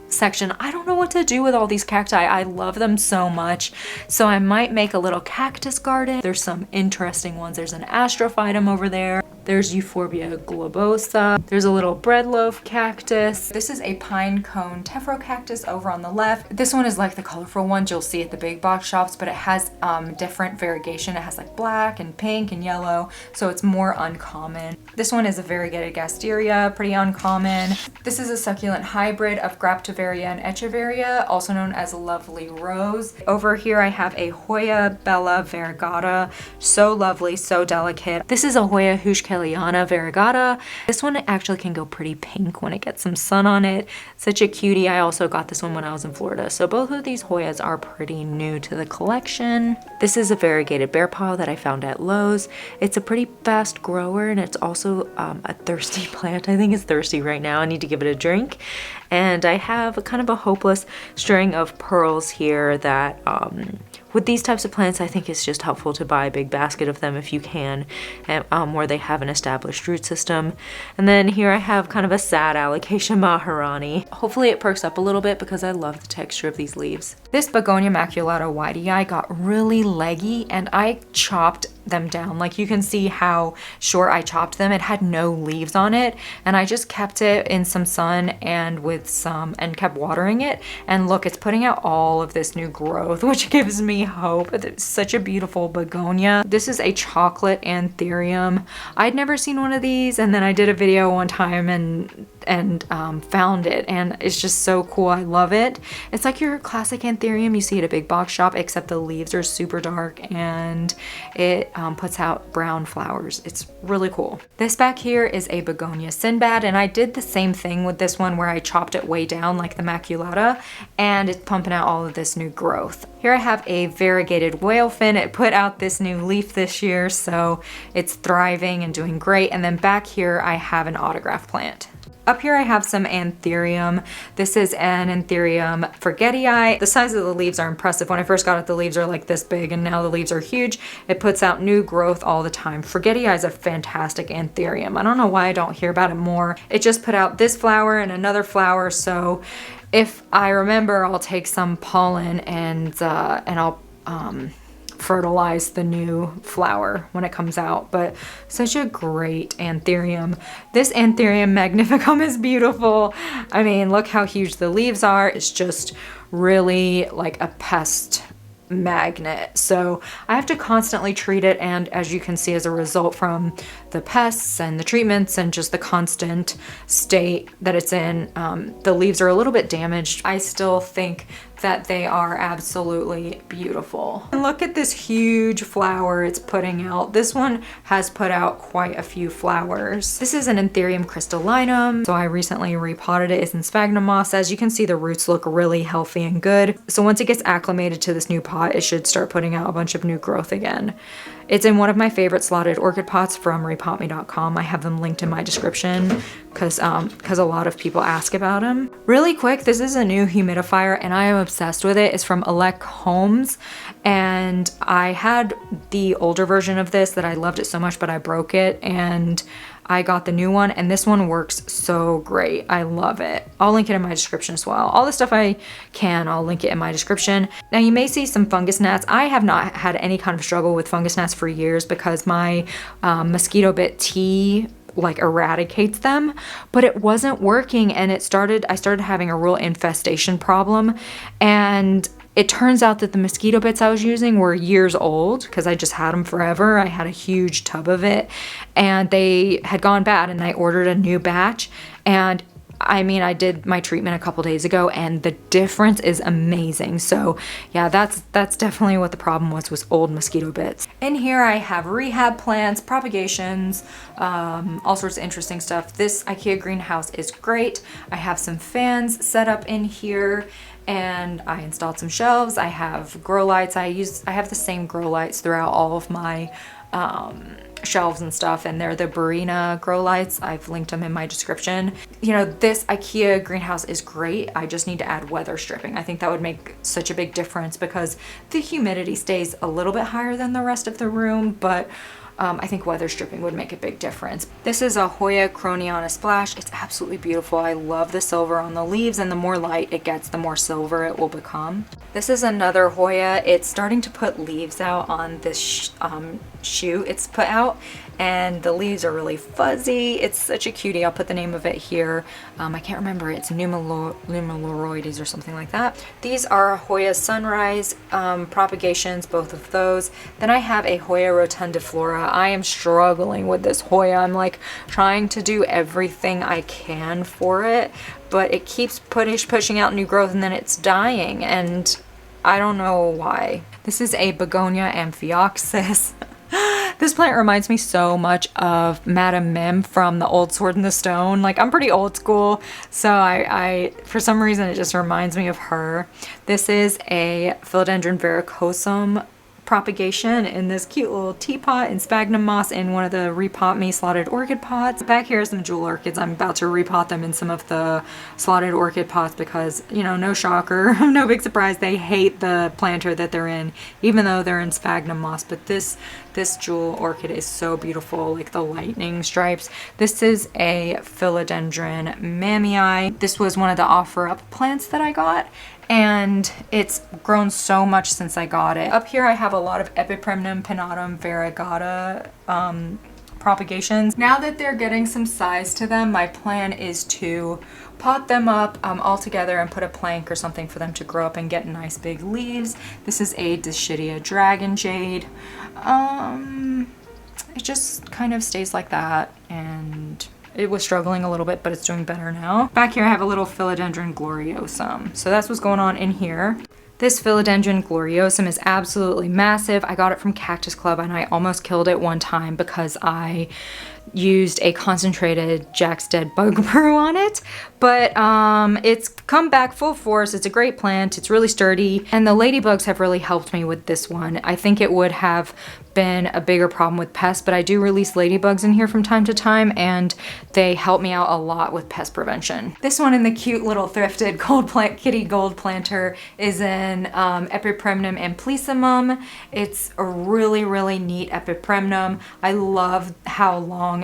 section. I don't know what to do with all these cacti. I love them so much. So I might make a little cactus garden. There's some interesting ones. There's an astrophytum over there. There's Euphorbia globosa. There's a little breadloaf cactus. This is a pine cone tephro-cactus over on the left. This one is like the colorful ones you'll see at the big box shops, but it has different variegation. It has like black and pink and yellow, so it's more uncommon. This one is a variegated gasteria, pretty uncommon. This is a succulent hybrid of Graptovaria and Echeveria, also known as Lovely Rose. Over here I have a Hoya Bella variegata. So lovely, so delicate. This is a Hoya Humidifiers variegata. This one actually can go pretty pink when it gets some sun on it. Such a cutie. I also got this one when I was in Florida. So both of these Hoyas are pretty new to the collection. This is a variegated bear paw that I found at Lowe's. It's a pretty fast grower, and it's also a thirsty plant. I think it's thirsty right now. I need to give it a drink. And I have kind of a hopeless string of pearls here that with these types of plants, I think it's just helpful to buy a big basket of them if you can, and, where they have an established root system. And then here I have kind of a sad Alocasia Maharani. Hopefully it perks up a little bit because I love the texture of these leaves. This Begonia maculata Wyetii got really leggy, and I chopped them down. Like you can see how short I chopped them. It had no leaves on it, and I just kept it in some sun and kept watering it. And look, it's putting out all of this new growth, which gives me hope. It's such a beautiful begonia. This is a chocolate anthurium. I'd never seen one of these, and then I did a video one time and found it, and it's just so cool. I love it. It's like your classic anthurium you see at a big box shop, except the leaves are super dark and it puts out brown flowers. It's really cool. This back here is a begonia Sinbad, and I did the same thing with this one where I chopped it way down like the maculata, and it's pumping out all of this new growth. Here I have a variegated whale fin. It put out this new leaf this year, so it's thriving and doing great. And then back here I have an autograph plant. Up here I have some anthurium. This is an anthurium forgetii. The size of the leaves are impressive. When I first got it, the leaves are like this big, and now the leaves are huge. It puts out new growth all the time. Forgetii is a fantastic anthurium. I don't know why I don't hear about it more. It just put out this flower and another flower, so if I remember, I'll take some pollen and I'll fertilize the new flower when it comes out. But such a great anthurium. This anthurium magnificum is beautiful. I mean, look how huge the leaves are. It's just really like a pest magnet, so I have to constantly treat it, and as you can see, as a result from the pests and the treatments and just the constant state that it's in, the leaves are a little bit damaged. I still think that they are absolutely beautiful. And look at this huge flower it's putting out. This one has put out quite a few flowers. This is an Anthurium crystallinum, so I recently repotted it. It's in sphagnum moss. As you can see, the roots look really healthy and good. So once it gets acclimated to this new pot, it should start putting out a bunch of new growth again. It's in one of my favorite slotted orchid pots from repotme.com. I have them linked in my description because a lot of people ask about them. Really quick, this is a new humidifier and I am obsessed with it. It's from Elec Homes, and I had the older version of this that I loved it so much, but I broke it, and I got the new one, and this one works so great. I love it. I'll link it in my description as well. All the stuff I can, I'll link it in my description. Now you may see some fungus gnats. I have not had any kind of struggle with fungus gnats for years because my mosquito bit tea like eradicates them, but it wasn't working, and I started having a real infestation problem. And it turns out that the mosquito bits I was using were years old because I just had them forever. I had a huge tub of it, and they had gone bad, and I ordered a new batch. And I mean, I did my treatment a couple days ago, and the difference is amazing. So yeah, that's definitely what the problem was old mosquito bits. In here I have rehab plants, propagations, all sorts of interesting stuff. This IKEA greenhouse is great. I have some fans set up in here, and I installed some shelves. I have grow lights. I have the same grow lights throughout all of my shelves and stuff, and they're the Barina grow lights. I've linked them in my description. You know, this IKEA greenhouse is great. I just need to add weather stripping. I think that would make such a big difference because the humidity stays a little bit higher than the rest of the room, but I think weather stripping would make a big difference. This is a Hoya Croniana Splash. It's absolutely beautiful. I love the silver on the leaves, and the more light it gets, the more silver it will become. This is another Hoya. It's starting to put leaves out on this shoot it's put out, and the leaves are really fuzzy. It's such a cutie. I'll put the name of it here. I can't remember. It's Numeroloides or something like that. These are Hoya Sunrise propagations, both of those. Then I have a Hoya Rotundiflora. I am struggling with this Hoya. I'm like trying to do everything I can for it, but it keeps pushing out new growth, and then it's dying, and I don't know why. This is a Begonia Amphioxus. This plant reminds me so much of Madame Mim from the old Sword in the Stone. Like, I'm pretty old school, so I for some reason it just reminds me of her. This is a Philodendron verrucosum propagation in this cute little teapot in sphagnum moss in one of the Repot Me slotted orchid pots. Back here are some jewel orchids. I'm about to repot them in some of the slotted orchid pots because, you know, no shocker, no big surprise, they hate the planter that they're in, even though they're in sphagnum moss. But this jewel orchid is so beautiful, like the lightning stripes. This is a Philodendron mammii. This was one of the offer up plants that I got, and it's grown so much since I got it. Up here I have a lot of Epipremnum pinnatum variegata propagations. Now that they're getting some size to them, my plan is to pot them up all together and put a plank or something for them to grow up and get nice big leaves. This is a Dischidia dragon jade. It just kind of stays like that, and it was struggling a little bit, but it's doing better now. Back here I have a little Philodendron gloriosum. So that's what's going on in here. This Philodendron gloriosum is absolutely massive. I got it from Cactus Club and I almost killed it one time because I used a concentrated Jack's Dead bug brew on it, but it's come back full force. It's a great plant. It's really sturdy, and the ladybugs have really helped me with this one. I think it would have been a bigger problem with pests, but I do release ladybugs in here from time to time, and they help me out a lot with pest prevention. This one in the cute little thrifted kitty gold planter is an Epipremnum amplyssimum. It's a really neat Epipremnum. I love how long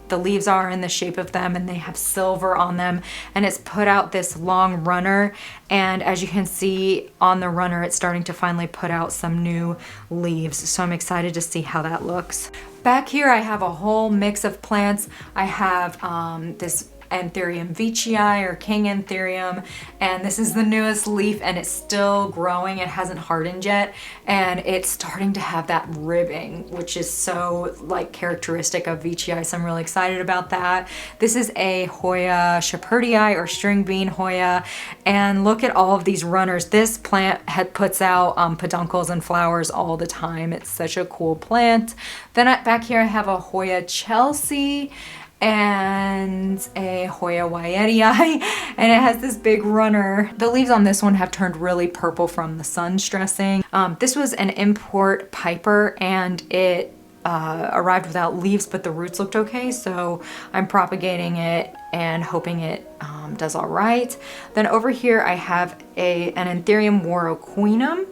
the leaves are in the shape of them, and they have silver on them, and it's put out this long runner, and as you can see on the runner, it's starting to finally put out some new leaves, so I'm excited to see how that looks. Back here I have a whole mix of plants. I have this Anthurium veitchii or King Anthurium, and this is the newest leaf, and it's still growing. It hasn't hardened yet, and it's starting to have that ribbing, which is so like characteristic of veitchii, so I'm really excited about that. This is a Hoya shepherdii or string bean Hoya, and look at all of these runners. This plant puts out peduncles and flowers all the time. It's such a cool plant. Then back here I have a Hoya Chelsea and a Hoya Wyetii, and it has this big runner. The leaves on this one have turned really purple from the sun stressing. This was an import Piper, and it arrived without leaves, but the roots looked okay, so I'm propagating it and hoping it does all right. Then over here I have an Anthurium warocqueanum,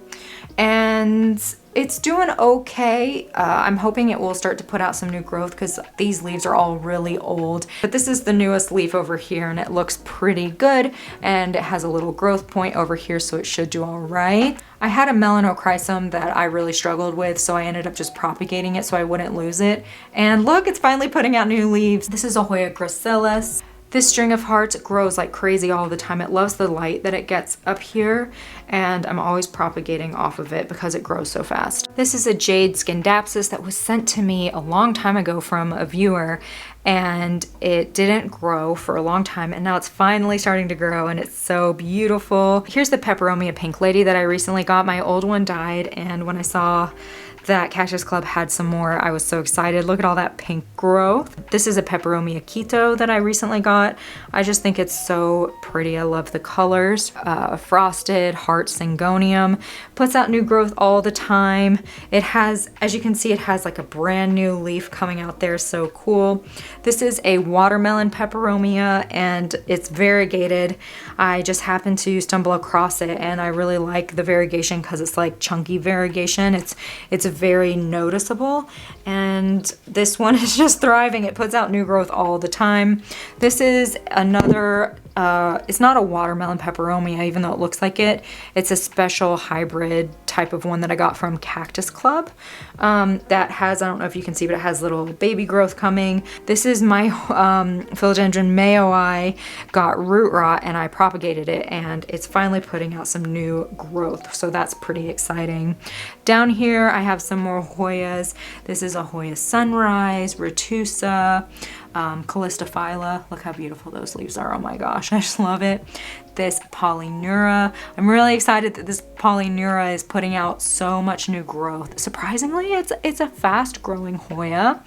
and it's doing okay. I'm hoping it will start to put out some new growth because these leaves are all really old. But this is the newest leaf over here, and it looks pretty good, and it has a little growth point over here, so it should do all right. I had a melanochrysum that I really struggled with, so I ended up just propagating it so I wouldn't lose it. And look, it's finally putting out new leaves. This is a Hoya gracilis. This string of hearts grows like crazy all the time. It loves the light that it gets up here, and I'm always propagating off of it because it grows so fast. This is a jade scindapsus that was sent to me a long time ago from a viewer, and it didn't grow for a long time, and now it's finally starting to grow, and it's so beautiful. Here's the peperomia pink lady that I recently got. My old one died, and when I saw that Cactus Club had some more, I was so excited. Look at all that pink growth. This is a Peperomia Quito that I recently got. I just think it's so pretty. I love the colors. Frosted Heart Syngonium puts out new growth all the time. It has, as you can see, it has like a brand new leaf coming out there. So cool. This is a watermelon Peperomia, and it's variegated. I just happened to stumble across it, and I really like the variegation because it's like chunky variegation. It's very noticeable, and this one is just thriving. It puts out new growth all the time. This is another it's not a watermelon peperomia, even though it looks like it. It's a special hybrid type of one that I got from Cactus Club that has, I don't know if you can see, but it has little baby growth coming. This is my Philodendron mayoi, got root rot, and I propagated it, and it's finally putting out some new growth, so that's pretty exciting. Down here I have some more Hoyas. This is a Hoya Sunrise, Retusa, Callistophylla. Look how beautiful those leaves are. Oh my gosh, I just love it. This Polyneura. I'm really excited that this Polyneura is putting out so much new growth. Surprisingly, it's a fast growing Hoya.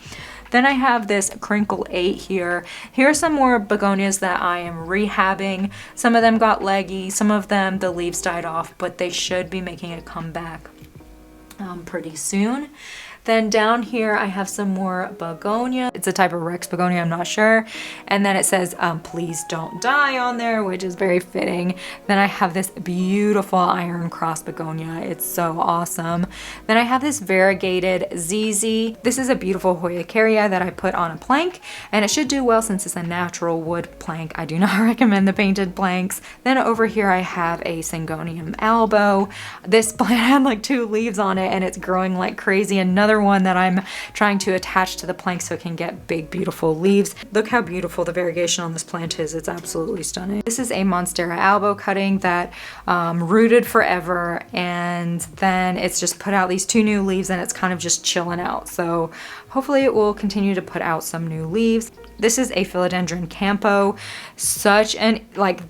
Then I have this Crinkle 8 here. Here are some more begonias that I am rehabbing. Some of them got leggy, some of them the leaves died off, but they should be making a comeback pretty soon. Then down here I have some more begonia. It's a type of Rex begonia, I'm not sure. And then it says, please don't die on there, which is very fitting. Then I have this beautiful iron cross begonia. It's so awesome. Then I have this variegated ZZ. This is a beautiful Hoya that I put on a plank, and it should do well since it's a natural wood plank. I do not recommend the painted planks. Then over here I have a Syngonium albo. This plant had like 2 leaves on it and it's growing like crazy. Another one that I'm trying to attach to the plank so it can get big, beautiful leaves. Look how beautiful the variegation on this plant is. It's absolutely stunning. This is a Monstera albo cutting that rooted forever, and then it's just put out these 2 new leaves and it's kind of just chilling out. So hopefully it will continue to put out some new leaves. This is a Philodendron Campo.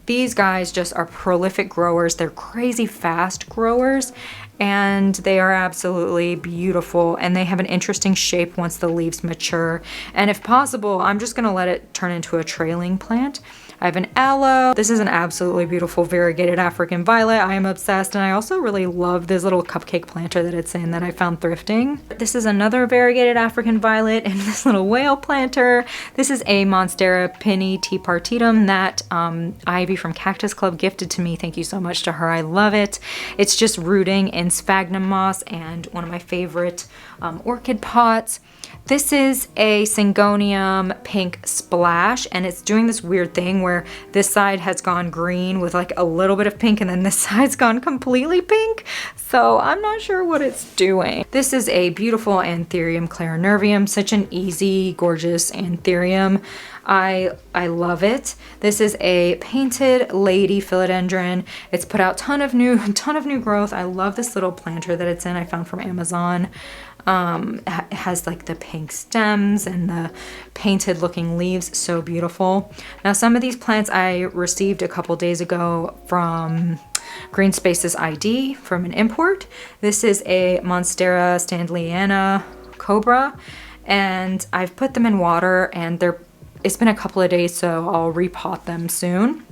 These guys just are prolific growers. They're crazy fast growers, and they are absolutely beautiful, and they have an interesting shape once the leaves mature. And if possible, I'm just gonna let it turn into a trailing plant. I have an aloe. This is an absolutely beautiful variegated African violet. I am obsessed, and I also really love this little cupcake planter that it's in that I found thrifting. This is another variegated African violet in this little whale planter. This is a Monstera Pinny T Partitum that Ivy from Cactus Club gifted to me. Thank you so much to her. I love it. It's just rooting in sphagnum moss and one of my favorite orchid pots. This is a Syngonium Pink Splash, and it's doing this weird thing where this side has gone green with like a little bit of pink, and then this side's gone completely pink. So I'm not sure what it's doing. This is a beautiful Anthurium clarinervium, such an easy, gorgeous Anthurium. I love it. This is a painted lady philodendron. It's put out ton of new growth. I love this little planter that it's in. I found from Amazon. It has like the pink stems and the painted looking leaves, so beautiful. Now some of these plants I received a couple days ago from Green Spaces ID from an import. This is a Monstera Standleyana Cobra, and I've put them in water, and it's been a couple of days, so I'll repot them soon.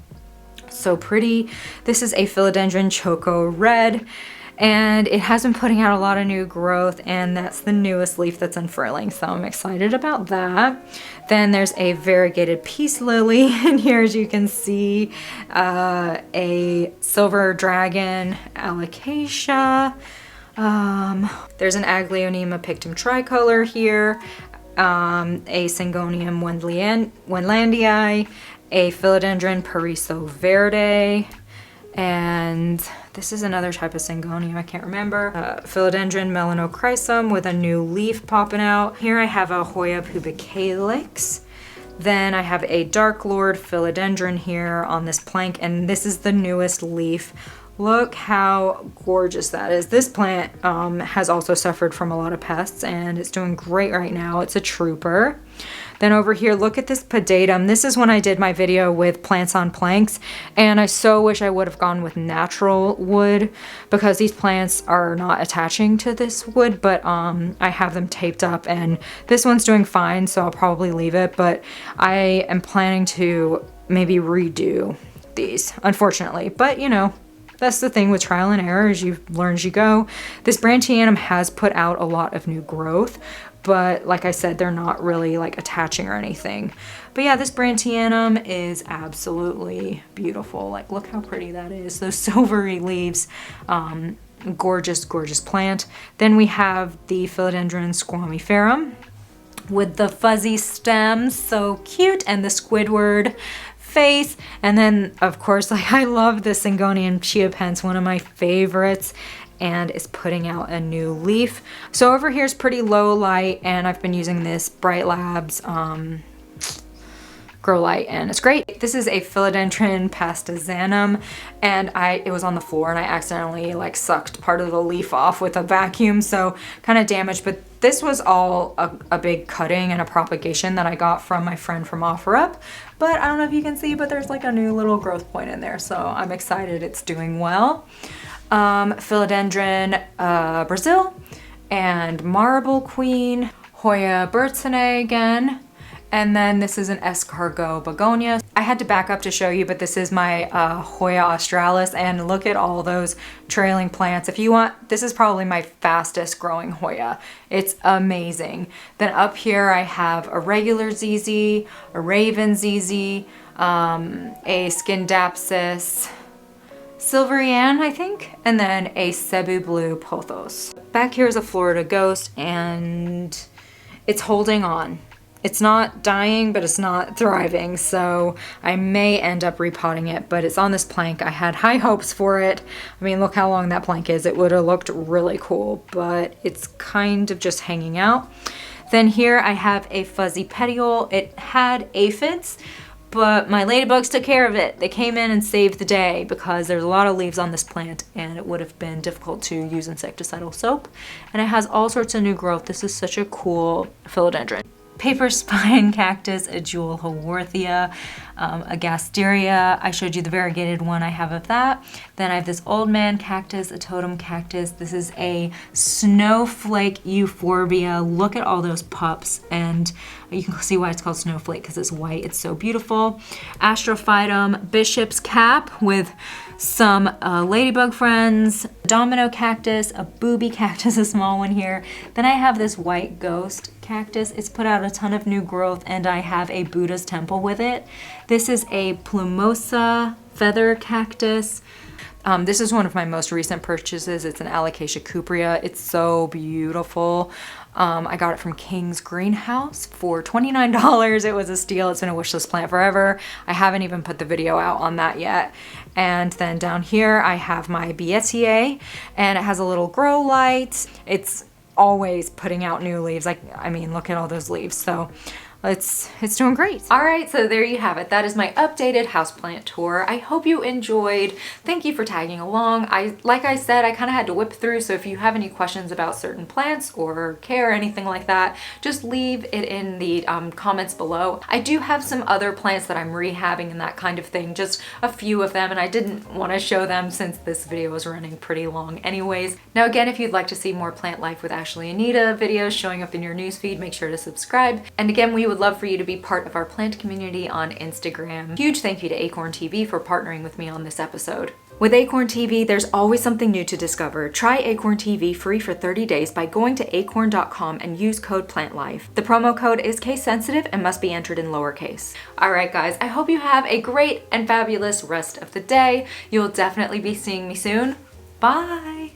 So pretty. This is a Philodendron Choco Red, and it has been putting out a lot of new growth, and that's the newest leaf that's unfurling, so I'm excited about that. Then there's a variegated peace lily in here, as you can see, a silver dragon alocasia, there's an Aglaonema pictum tricolor here, a Syngonium wendlandii, a Philodendron Pariso verde, and this is another type of Syngonium, I can't remember. Philodendron melanochrysum with a new leaf popping out. Here I have a Hoya pubicalyx. Then I have a Dark Lord Philodendron here on this plank, and this is the newest leaf. Look how gorgeous that is. This plant has also suffered from a lot of pests, and it's doing great right now. It's a trooper. Then over here, look at this pedatum. This is when I did my video with plants on planks, and I so wish I would have gone with natural wood because these plants are not attaching to this wood, but I have them taped up, and this one's doing fine, so I'll probably leave it, but I am planning to maybe redo these, unfortunately. But you know, that's the thing with trial and error, is you learn as you go. This Brantianum has put out a lot of new growth, but like I said, they're not really like attaching or anything. But yeah, this Brantianum is absolutely beautiful. Like, look how pretty that is. Those silvery leaves, gorgeous, gorgeous plant. Then we have the Philodendron squamiferum with the fuzzy stems, so cute, and the Squidward face. And then of course, like, I love the Syngonium chiapense, one of my favorites, and is putting out a new leaf. So over here is pretty low light, and I've been using this Bright Labs grow light, and it's great. This is a Philodendron pastazanum, and it was on the floor, and I accidentally like sucked part of the leaf off with a vacuum, so kind of damaged. But this was all a big cutting and a propagation that I got from my friend from OfferUp. But I don't know if you can see, but there's like a new little growth point in there, so I'm excited it's doing well. Philodendron Brazil and Marble Queen, Hoya Bertsone again, And then this is an escargot begonia. I had to back up to show you, but this is my Hoya australis, and look at all those trailing plants. If you want, this is probably my fastest growing Hoya. It's amazing. Then up here I have a regular ZZ, a raven ZZ, a Scindapsus Silverian, I think, and then a Cebu Blue Pothos. Back here is a Florida Ghost, and it's holding on. It's not dying, but it's not thriving, so I may end up repotting it, but it's on this plank. I had high hopes for it. I mean, look how long that plank is. It would have looked really cool, but it's kind of just hanging out. Then here I have a fuzzy petiole. It had aphids, but my ladybugs took care of it. They came in and saved the day because there's a lot of leaves on this plant and it would have been difficult to use insecticidal soap. And it has all sorts of new growth. This is such a cool philodendron. Paper spine cactus, a jewel haworthia, a gasteria. I showed you the variegated one I have of that. Then I have this old man cactus, a totem cactus. This is a snowflake euphorbia. Look at all those pups, and you can see why it's called snowflake because it's white. It's so beautiful. Astrophytum bishop's cap with some ladybug friends, domino cactus, a booby cactus, a small one here. Then I have this white ghost cactus. It's put out a ton of new growth, and I have a Buddha's temple with it. This is a plumosa feather cactus. This is one of my most recent purchases. It's an Alocasia cuprea. It's so beautiful. I got it from King's Greenhouse for $29. It was a steal. It's been a wishlist plant forever. I haven't even put the video out on that yet. And then down here I have my Bietier, and it has a little grow light. It's always putting out new leaves. I mean, look at all those leaves. So it's doing great. All right, so there you have it. That is my updated houseplant tour. I hope you enjoyed. Thank you for tagging along. Like I said, I kind of had to whip through, so if you have any questions about certain plants or care or anything like that, just leave it in the comments below. I do have some other plants that I'm rehabbing and that kind of thing, just a few of them, and I didn't want to show them since this video was running pretty long anyways. Now again, if you'd like to see more Plant Life with Ashley and Nita videos showing up in your newsfeed, make sure to subscribe. And again, we would love for you to be part of our plant community on Instagram. Huge thank you to Acorn TV for partnering with me on this episode. With Acorn TV, there's always something new to discover. Try Acorn TV free for 30 days by going to acorn.com and use code PLANTLIFE. The promo code is case sensitive and must be entered in lowercase. All right, guys, I hope you have a great and fabulous rest of the day. You'll definitely be seeing me soon. Bye.